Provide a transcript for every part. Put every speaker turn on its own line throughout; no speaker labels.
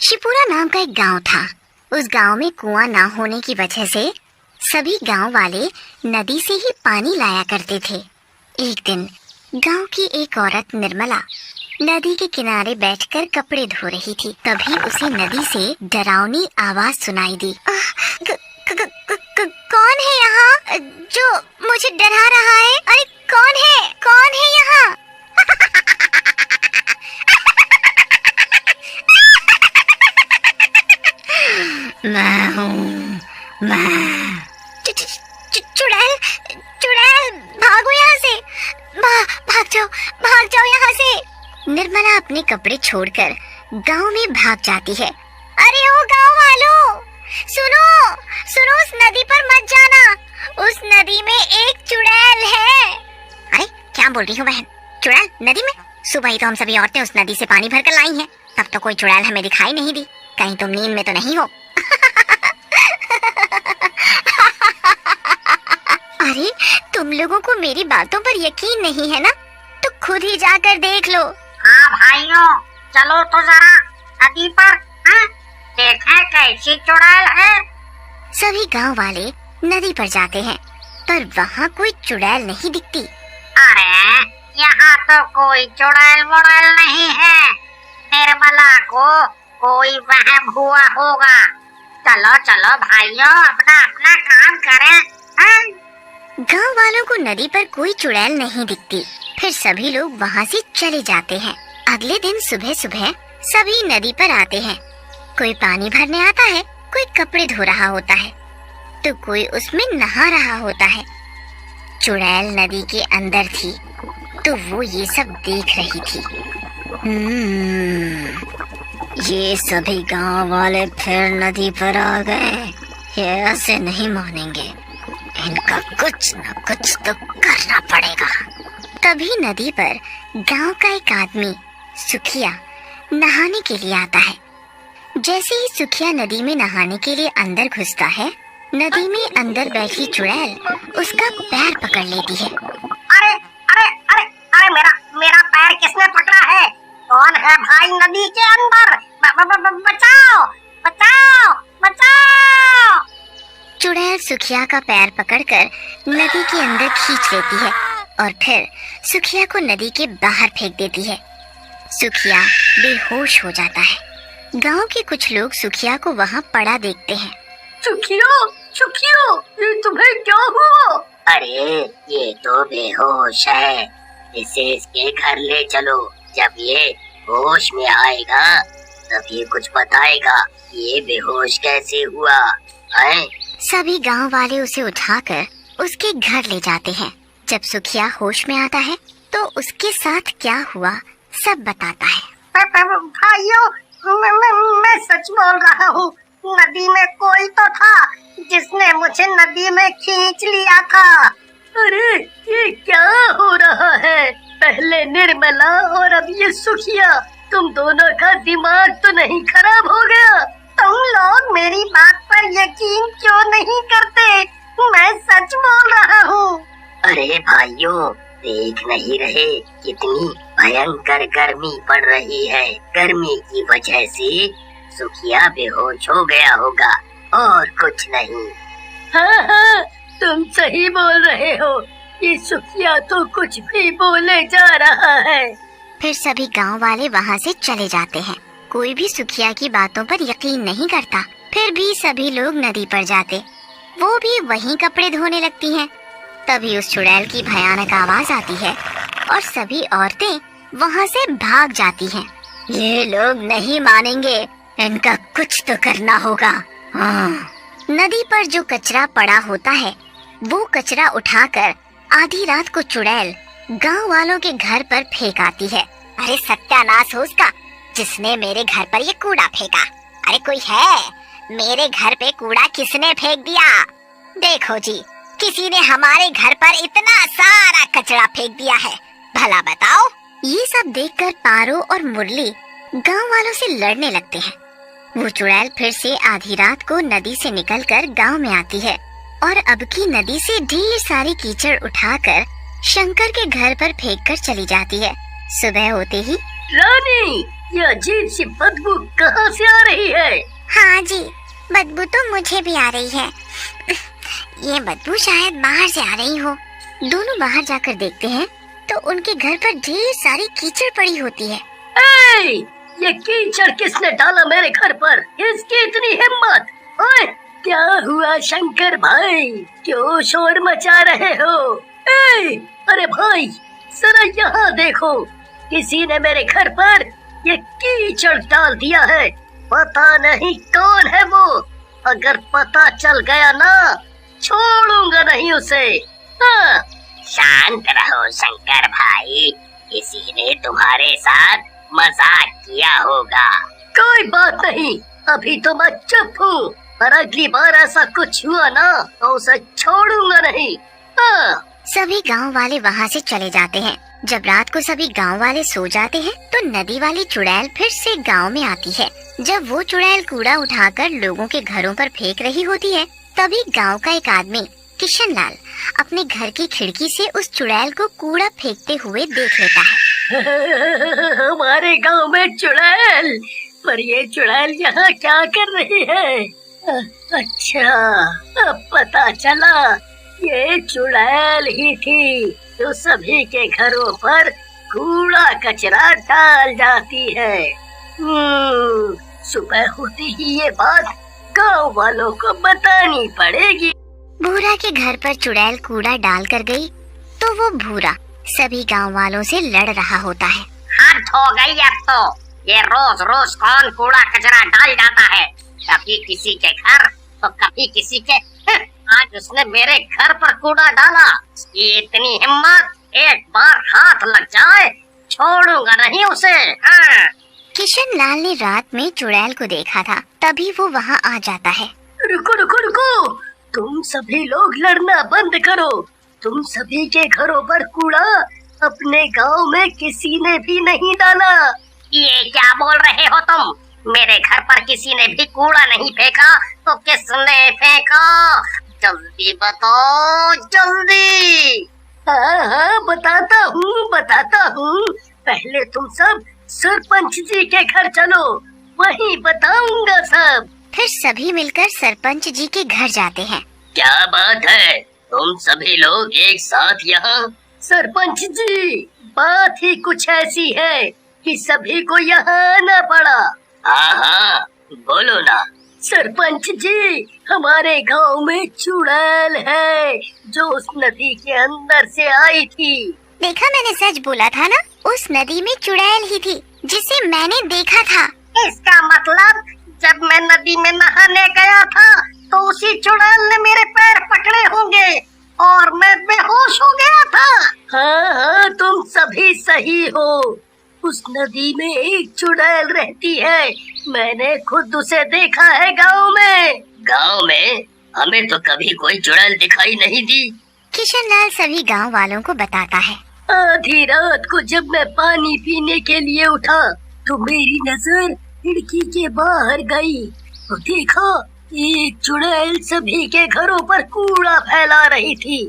शिपुरा नाम का एक गांव था। उस गांव में कुआं ना होने की वजह से सभी गांव वाले नदी से ही पानी लाया करते थे। एक दिन गांव की एक औरत निर्मला नदी के किनारे बैठकर कपड़े धो रही थी। तभी उसे नदी से डरावनी आवाज सुनाई दी। कौन है यहाँ जो मुझे डरा रहा है? अरे कौन है? कौन है यहाँ?
मैं हूँ, मैं।
चुड़ैल, चुड़ैल, भागो यहाँ से! भाग जाओ यहाँ से! निर्मला अपने कपड़े छोड़कर गांव में भाग जाती है। अरे ओ गांव वालों, सुनो, उस नदी पर मत जाना। उस नदी में एक चुड़ैल है। अरे क्या बोल रही हो बहन? चुड़ैल नदी में? सुबह ही तो हम सभी औरतें उस नदी से पानी भरकर लाई हैं। तब तो कोई चुड़ैल हमें दिखाई नहीं दी। कहीं तुम नींद में तो नहीं हो? अरे तुम लोगों को मेरी बातों पर यकीन नहीं है ना? तो खुद ही जाकर देख लो।
हाँ भाइयों, चलो तो जरा नदी पर, हाँ? देखें कैसी चुड़ैल है।
सभी गांव वाले नदी पर जाते हैं, पर वहाँ कोई चुड़ैल नहीं दिखती।
अरे यहाँ तो कोई चुड़ैल मुड़ैल नहीं है। निर्मला को कोई वहम हुआ होगा। चलो चलो भाइयों, अपना अपना काम करें, हाँ?
गांव वालों को नदी पर कोई चुड़ैल नहीं दिखती। फिर सभी लोग वहाँ से चले जाते हैं। अगले दिन सुबह सुबह सभी नदी पर आते हैं। कोई पानी भरने आता है, कोई कपड़े धो रहा होता है, तो कोई उसमें नहा रहा होता है। चुड़ैल नदी के अंदर थी, तो वो ये सब देख रही थी।
ये सभी गांव वाले फिर नदी पर आ गए। ये ऐसे नहीं मानेंगे। इनका कुछ न कुछ तो करना पड़ेगा।
तभी नदी पर गांव का एक आदमी सुखिया नहाने के लिए आता है। जैसे ही सुखिया नदी में नहाने के लिए अंदर घुसता है, नदी में अंदर बैठी चुड़ैल उसका पैर पकड़ लेती है।
अरे अरे अरे अरे मेरा पैर किसने पकड़ा है? कौन है भाई नदी के अंदर? बचाओ बचाओ बचाओ!
चुड़ैल सुखिया का पैर पकड़कर नदी के अंदर खींच लेती है और फिर सुखिया को नदी के बाहर फेंक देती है। सुखिया बेहोश हो जाता है। गांव के कुछ लोग सुखिया को वहाँ पड़ा देखते हैं।
सुखिया, ये तुम्हें क्या हुआ? अरे ये तो बेहोश है। इसे इसके घर ले चलो। जब ये होश में आएगा तब ये कुछ बताएगा। ये बेहोश कैसे हुआ है?
सभी गांव वाले उसे उठाकर उसके घर ले जाते हैं। जब सुखिया होश में आता है तो उसके साथ क्या हुआ सब बताता है।
भाइयों, मैं सच बोल रहा हूँ। नदी में कोई तो था जिसने मुझे नदी में खींच लिया था।
अरे ये क्या हो रहा है? पहले निर्मला और अब ये सुखिया। तुम दोनों का दिमाग तो नहीं खराब हो गया?
तुम लोग मेरी बात पर यकीन क्यों नहीं करते? मैं सच बोल रहा हूँ। अरे भाइयों, देख नहीं रहे कितनी भयंकर गर्मी पड़ रही है। गर्मी की वजह से सुखिया बेहोश हो गया होगा और कुछ नहीं।
हाँ, तुम सही बोल रहे हो। ये सुखिया तो कुछ भी बोले जा रहा है।
फिर सभी गांव वाले वहाँ से चले जाते हैं। कोई भी सुखिया की बातों पर यकीन नहीं करता। फिर भी सभी लोग नदी पर जाते, वो भी वहीं कपड़े धोने लगती हैं। तभी उस चुड़ैल की भयानक आवाज आती है और सभी औरतें वहाँ से भाग जाती हैं।
ये लोग नहीं मानेंगे, इनका कुछ तो करना होगा। हाँ।
नदी पर जो कचरा पड़ा होता है वो कचरा उठाकर आधी रात को चुड़ैल गांव वालों के घर पर फेंक आती है। अरे सत्यानाश हो उसका, जिसने मेरे घर पर ये कूड़ा फेंका। अरे कोई है? मेरे घर पे कूड़ा किसने फेंक दिया? देखो जी, किसी ने हमारे घर पर इतना सारा कचरा फेंक दिया है। भला बताओ। ये सब देखकर पारो और मुरली गांव वालों से लड़ने लगते हैं। वो चुड़ैल फिर से आधी रात को नदी से निकलकर गांव में आती है और अब की नदी से ढेर सारी कीचड़ उठाकर शंकर के घर पर फेंक कर चली जाती है। सुबह होते ही
रानी, ये अजीब सी बदबू कहाँ से आ रही है?
हाँ जी, बदबू तो मुझे भी आ रही है। ये बदबू शायद बाहर से आ रही हो। दोनों बाहर जाकर देखते हैं तो उनके घर पर ढेर सारी कीचड़ पड़ी होती है।
ए, ये कीचड़ किसने डाला मेरे घर पर? इसकी इतनी हिम्मत! ओए, क्या हुआ शंकर भाई? क्यों शोर मचा रहे हो? ए, अरे भाई, जरा यहाँ देखो, किसी ने मेरे घर पर ये कीचड़ डाल दिया है। पता नहीं कौन है वो। अगर पता चल गया ना, छोड़ूंगा नहीं उसे। हाँ।
शांत रहो शंकर भाई, किसी ने तुम्हारे साथ मजाक किया होगा।
कोई बात नहीं, अभी तो मैं चुप हूँ, पर अगली बार ऐसा कुछ हुआ ना तो उसे छोड़ूंगा नहीं। हाँ।
सभी गांव वाले वहां से चले जाते हैं। जब रात को सभी गांव वाले सो जाते हैं तो नदी वाली चुड़ैल फिर से गांव में आती है। जब वो चुड़ैल कूड़ा उठाकर लोगों के घरों पर फेंक रही होती है, तभी गांव का एक आदमी किशन लाल अपने घर की खिड़की से उस चुड़ैल को कूड़ा फेंकते हुए देख लेता है।
हमारे गांव में चुड़ैल, पर ये चुड़ैल यहाँ क्या कर रही है? अच्छा, अब पता चला, ये चुड़ैल ही थी जो सभी के घरों पर कूड़ा कचरा डाल जाती है। सुबह होती ही ये बात गांव वालों को बतानी पड़ेगी।
भूरा के घर पर चुड़ैल कूड़ा डाल कर गई तो वो भूरा सभी गांव वालों से लड़ रहा होता है।
हद हो गई अब तो। ये रोज रोज कौन कूड़ा कचरा डाल जाता है? कभी किसी के घर तो कभी किसी के। आज उसने मेरे घर पर कूड़ा डाला। इसकी इतनी हिम्मत, एक बार हाथ लग जाए छोड़ूंगा नहीं उसे। हाँ।
किशन लाल ने रात में चुड़ैल को देखा था, तभी वो वहाँ आ जाता है।
रुको रुको रुको, तुम सभी लोग लड़ना बंद करो। तुम सभी के घरों पर कूड़ा अपने गांव में किसी ने भी नहीं डाला।
ये क्या बोल रहे हो तुम? मेरे घर पर किसी ने भी कूड़ा नहीं फेंका तो किसने फेंका? जल्दी बताओ, जल्दी।
हाँ, बताता हूँ। पहले तुम सब सरपंच जी के घर चलो, वहीं बताऊंगा सब।
फिर सभी मिलकर सरपंच जी के घर जाते हैं।
क्या बात है, तुम सभी लोग एक साथ यहाँ?
सरपंच जी, बात ही कुछ ऐसी है कि सभी को यहाँ आना पड़ा।
हाँ, बोलो ना।
सरपंच जी, हमारे गांव में चुड़ैल है जो उस नदी के अंदर से आई थी।
देखा, मैंने सच बोला था ना, उस नदी में चुड़ैल ही थी जिसे मैंने देखा था।
इसका मतलब जब मैं नदी में नहाने गया था तो उसी चुड़ैल ने मेरे पैर पकड़े होंगे और मैं बेहोश हो गया था।
हाँ, तुम सभी सही हो। उस नदी में एक चुड़ैल रहती है, मैंने खुद उसे देखा है गांव में।
गांव में? हमें तो कभी कोई चुड़ैल दिखाई नहीं दी।
किशन लाल सभी गांव वालों को बताता है।
आधी रात को जब मैं पानी पीने के लिए उठा तो मेरी नजर खिड़की के बाहर गई तो देखा एक चुड़ैल सभी के घरों पर कूड़ा फैला रही थी।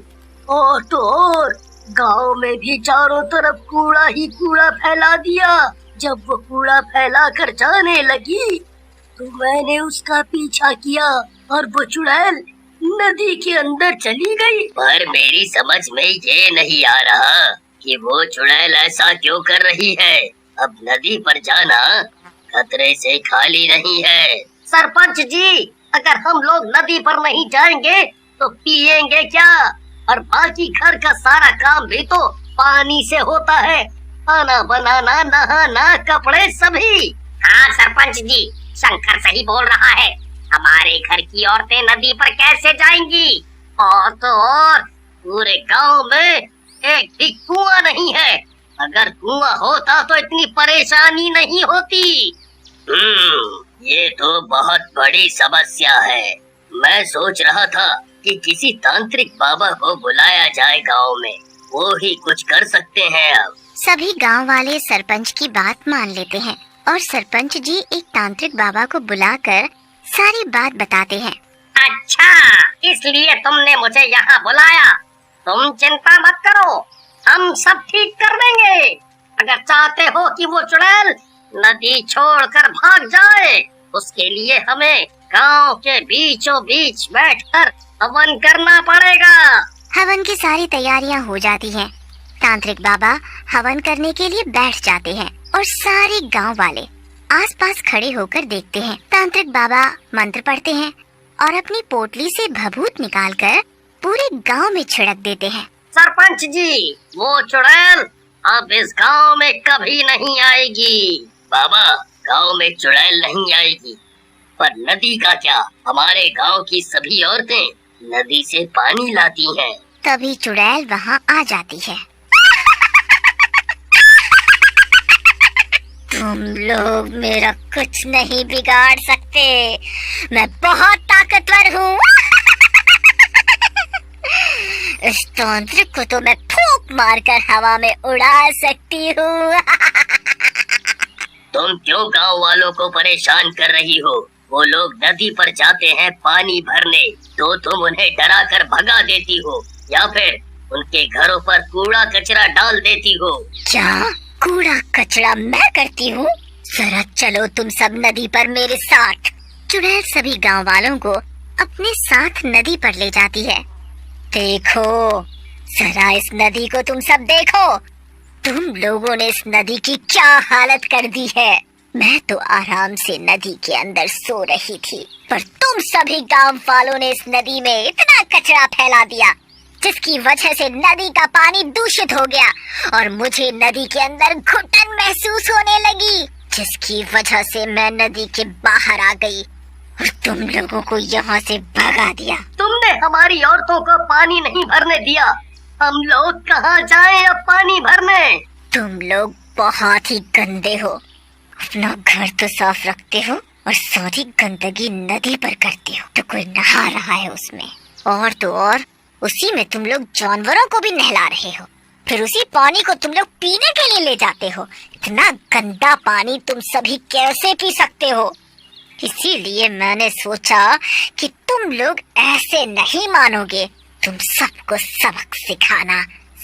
और तो और गांव में भी चारों तरफ कूड़ा ही कूड़ा फैला दिया। जब वो कूड़ा फैला कर जाने लगी तो मैंने उसका पीछा किया और वो चुड़ैल नदी के अंदर चली गई।
पर मेरी समझ में ये नहीं आ रहा कि वो चुड़ैल ऐसा क्यों कर रही है। अब नदी पर जाना खतरे से खाली नहीं है।
सरपंच जी, अगर हम लोग नदी पर नहीं जाएंगे तो पिएंगे क्या? और बाकी घर का सारा काम भी तो पानी से होता है, खाना बनाना, नहाना, कपड़े सभी।
हाँ सरपंच जी, शंकर सही बोल रहा है। हमारे घर की औरतें नदी पर कैसे जाएंगी? और तो और पूरे गांव में एक भी कुआं नहीं है। अगर कुआं होता तो इतनी परेशानी नहीं होती। ये तो बहुत बड़ी समस्या है। मैं सोच रहा था कि किसी तांत्रिक बाबा को बुलाया जाए गांव में, वो ही कुछ कर सकते हैं। अब
सभी गांव वाले सरपंच की बात मान लेते हैं और सरपंच जी एक तांत्रिक बाबा को बुलाकर सारी बात बताते हैं।
अच्छा, इसलिए तुमने मुझे यहाँ बुलाया। तुम चिंता मत करो, हम सब ठीक कर देंगे। अगर चाहते हो कि वो चुड़ैल नदी छोड़कर भाग जाए, उसके लिए हमें गांव के बीचों बीच बैठकर हवन करना पड़ेगा।
हवन की सारी तैयारियां हो जाती हैं। तांत्रिक बाबा हवन करने के लिए बैठ जाते हैं और सारे गांव वाले आसपास खड़े होकर देखते हैं। तांत्रिक बाबा मंत्र पढ़ते हैं और अपनी पोटली से भभूत निकालकर पूरे गांव में छिड़क देते हैं।
सरपंच जी, वो चुड़ैल अब इस गांव में कभी नहीं आएगी। बाबा, गांव में चुड़ैल नहीं आएगी, पर नदी का क्या? हमारे गांव की सभी औरतें नदी से पानी लाती हैं।
तभी चुड़ैल वहाँ आ जाती है। तुम लोग मेरा कुछ नहीं बिगाड़ सकते, मैं बहुत ताकतवर हूँ। इस तांत्रिक को तो मैं फूंक मारकर हवा में उड़ा सकती हूँ।
तुम क्यों गांव वालों को परेशान कर रही हो? वो लोग नदी पर जाते हैं पानी भरने, तो तुम उन्हें डरा कर भगा देती हो या फिर उनके घरों पर कूड़ा कचरा डाल देती हो।
क्या कूड़ा कचरा मैं करती हूँ? जरा चलो तुम सब नदी पर मेरे साथ। चुड़ैल सभी गांव वालों को अपने साथ नदी पर ले जाती है। देखो, जरा इस नदी को तुम सब देखो। तुम लोगों ने इस नदी की क्या हालत कर दी है। मैं तो आराम से नदी के अंदर सो रही थी, पर तुम सभी गांव वालों ने इस नदी में इतना कचरा फैला दिया, जिसकी वजह से नदी का पानी दूषित हो गया और मुझे नदी के अंदर घुटन महसूस होने लगी, जिसकी वजह से मैं नदी के बाहर आ गई और तुम लोगों को यहाँ से भगा दिया।
तुमने हमारी औरतों को पानी नहीं भरने दिया, हम लोग कहाँ जाएं अब पानी भरने?
तुम लोग बहुत ही गंदे हो। अपना घर तो साफ रखते हो और सारी गंदगी नदी पर करते हो, तो कोई नहा रहा है उसमें। और तो और उसी में तुम लोग जानवरों को भी नहला रहे हो, फिर उसी पानी को तुम लोग पीने के लिए ले जाते हो। इतना गंदा पानी तुम सभी कैसे पी सकते हो? इसीलिए मैंने सोचा कि तुम लोग ऐसे नहीं मानोगे, तुम सबको सबक सिखाना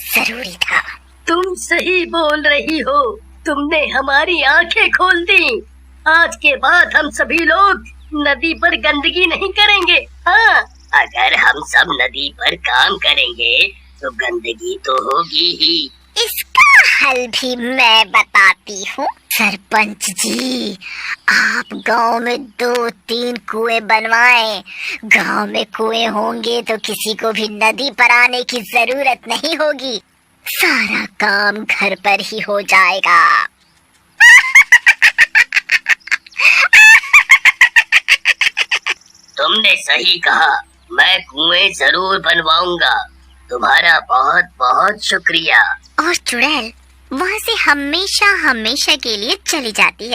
जरूरी था।
तुम सही बोल रही हो, तुमने हमारी आंखें खोल दी। आज के बाद हम सभी लोग नदी पर गंदगी नहीं करेंगे। हाँ,
अगर हम सब नदी पर काम करेंगे तो गंदगी तो होगी ही।
इसका हल भी मैं बताती हूँ। सरपंच जी, आप गांव में 2-3 कुएं बनवाएं। गांव में कुएं होंगे तो किसी को भी नदी पर आने की जरूरत नहीं होगी, सारा काम घर पर ही हो जाएगा।
तुमने सही कहा, मैं कुएं जरूर बनवाऊंगा। तुम्हारा बहुत बहुत शुक्रिया।
और चुड़ैल वहाँ से हमेशा हमेशा के लिए चली जाती है।